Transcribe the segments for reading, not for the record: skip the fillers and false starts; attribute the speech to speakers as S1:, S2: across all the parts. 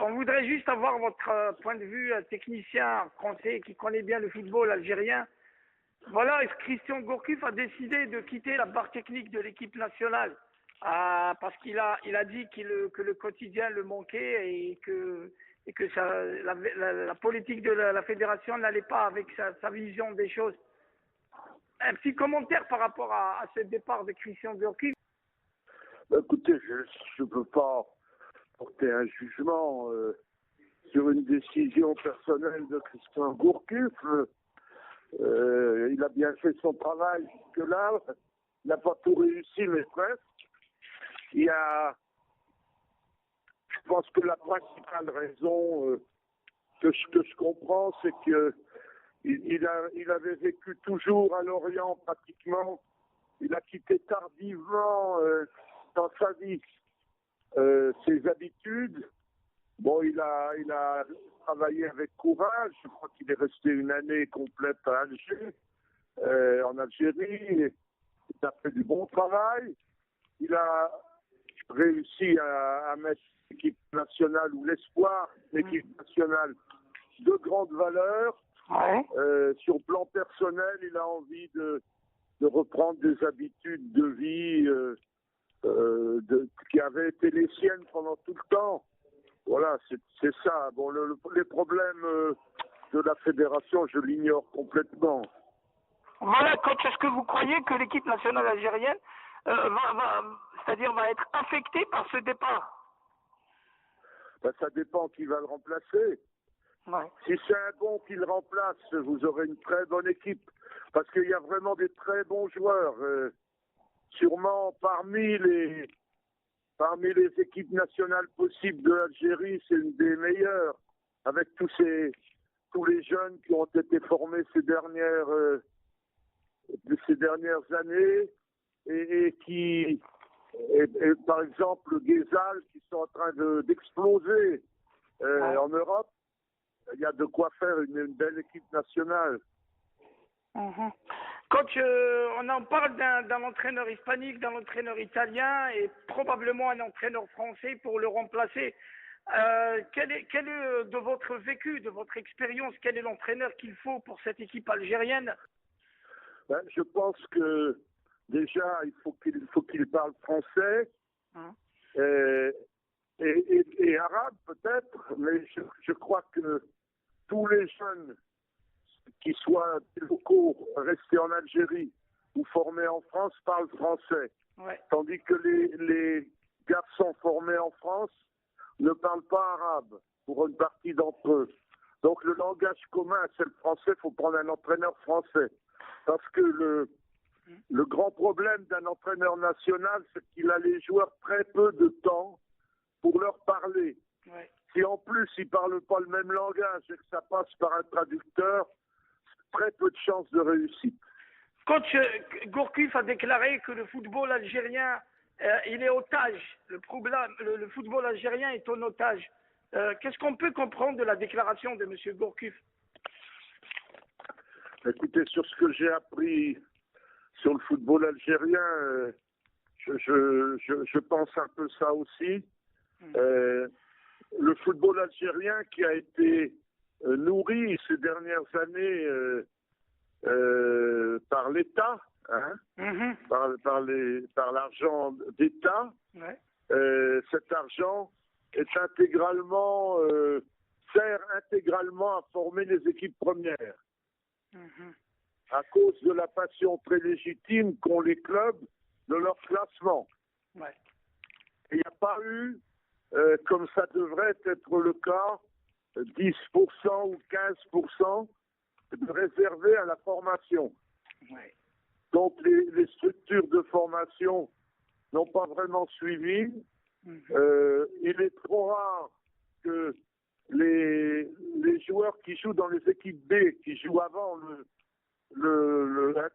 S1: On voudrait juste avoir votre point de vue technicien français qui connaît bien le football algérien. Voilà, Christian Gourcuff a décidé de quitter la barre technique de l'équipe nationale parce qu'il a dit que le quotidien le manquait et que la politique de la fédération n'allait pas avec sa vision des choses. Un petit commentaire par rapport à ce départ de Christian Gourcuff.
S2: Écoutez, je ne peux pas porter un jugement sur une décision personnelle de Christian Gourcuff. Il a bien fait son travail jusque-là. Il n'a pas tout réussi, mais presque. Je pense que la principale raison que je comprends, c'est que il avait vécu toujours à Lorient pratiquement. Il a quitté tardivement dans sa vie ses habitudes. Bon, il a travaillé avec courage. Je crois qu'il est resté une année complète à Alger, en Algérie. Il a fait du bon travail. Il a réussi à mettre l'équipe nationale ou l'espoir de l'équipe nationale de grande valeur.
S1: Ouais.
S2: Sur le plan personnel, il a envie de reprendre des habitudes de vie qui avaient été les siennes pendant tout le temps. Voilà, c'est ça. Bon, les problèmes de la fédération, je l'ignore complètement.
S1: Voilà, coach, est-ce que vous croyez que l'équipe nationale algérienne va être affectée par ce départ?
S2: Ben, ça dépend qui va le remplacer.
S1: Ouais.
S2: Si c'est un bon qui le remplace, vous aurez une très bonne équipe. Parce qu'il y a vraiment des très bons joueurs. Sûrement parmi les équipes nationales possibles de l'Algérie, c'est une des meilleures. Avec tous les jeunes qui ont été formés ces dernières années et par exemple Ghezal qui sont en train d'exploser en Europe. Il y a de quoi faire une belle équipe nationale.
S1: Mm-hmm. Coach, on en parle d'un entraîneur hispanique, d'un entraîneur italien et probablement un entraîneur français pour le remplacer. Quel est de votre vécu, de votre expérience, quel est l'entraîneur qu'il faut pour cette équipe algérienne?
S2: Ben, je pense que déjà il faut qu'il parle français et arabe peut-être, mais je crois que tous les jeunes qui soient locaux, restés en Algérie ou formés en France, parlent français.
S1: Ouais.
S2: Tandis que les garçons formés en France ne parlent pas arabe, pour une partie d'entre eux. Donc le langage commun, c'est le français, il faut prendre un entraîneur français. Parce que le grand problème d'un entraîneur national, c'est qu'il a les joueurs très peu de temps pour leur parler.
S1: Ouais.
S2: Si en plus ils ne parlent pas le même langage et que ça passe par un traducteur, très peu de chances de réussite.
S1: Coach, Gourcuff a déclaré que le football algérien, il est otage. Le football algérien est en otage. Qu'est-ce qu'on peut comprendre de la déclaration de M. Gourcuff?
S2: Écoutez, sur ce que j'ai appris sur le football algérien, je pense un peu ça aussi. Le football algérien qui a été nourri ces dernières années par l'État, hein, par l'argent d'État.
S1: Ouais.
S2: Cet argent sert intégralement à former les équipes premières. À cause de la passion très légitime qu'ont les clubs de leur classement.
S1: Ouais.
S2: Il n'y a pas eu, comme ça devrait être le cas, 10% ou 15% de réservé à la formation.
S1: Ouais.
S2: Donc les structures de formation n'ont pas vraiment suivi. Il est trop rare que les joueurs qui jouent dans les équipes B, qui jouent avant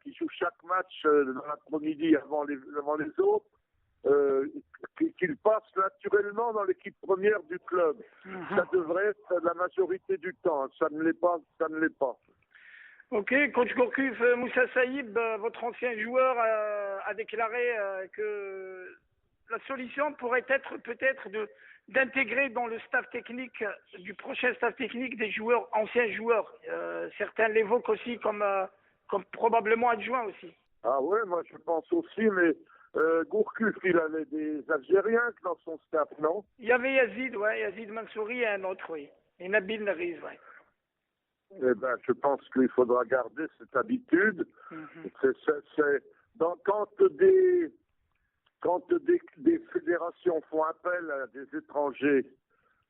S2: qui jouent chaque match dans l'après-midi avant les autres, qu'ils passent naturellement dans l'équipe première du club. Ça devrait être la majorité du temps. Ça ne l'est pas.
S1: Ok, coach Gourcuff, Moussa Saïb, votre ancien joueur, a déclaré que la solution pourrait être peut-être d'intégrer dans le staff technique, du prochain staff technique, des joueurs, anciens joueurs. Certains l'évoquent aussi comme probablement adjoint aussi.
S2: Ah ouais, moi je pense aussi, mais Gourcuff, il avait des Algériens dans son staff, non?
S1: Il y avait Yazid, ouais, Yazid Mansouri et un autre, oui. Et Nabil Nariz, ouais.
S2: Eh ben, je pense qu'il faudra garder cette habitude. Quand des fédérations font appel à des étrangers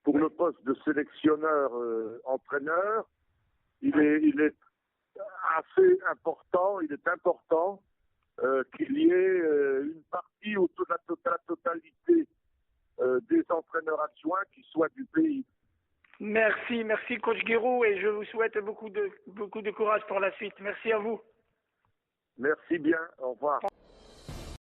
S2: pour le poste de sélectionneur entraîneur, il est assez important, il est important qu'il y ait une partie ou toute la totalité des entraîneurs adjoints qui soient du pays.
S1: Merci coach Guiraud, et je vous souhaite beaucoup de courage pour la suite. Merci à vous.
S2: Merci bien, au revoir.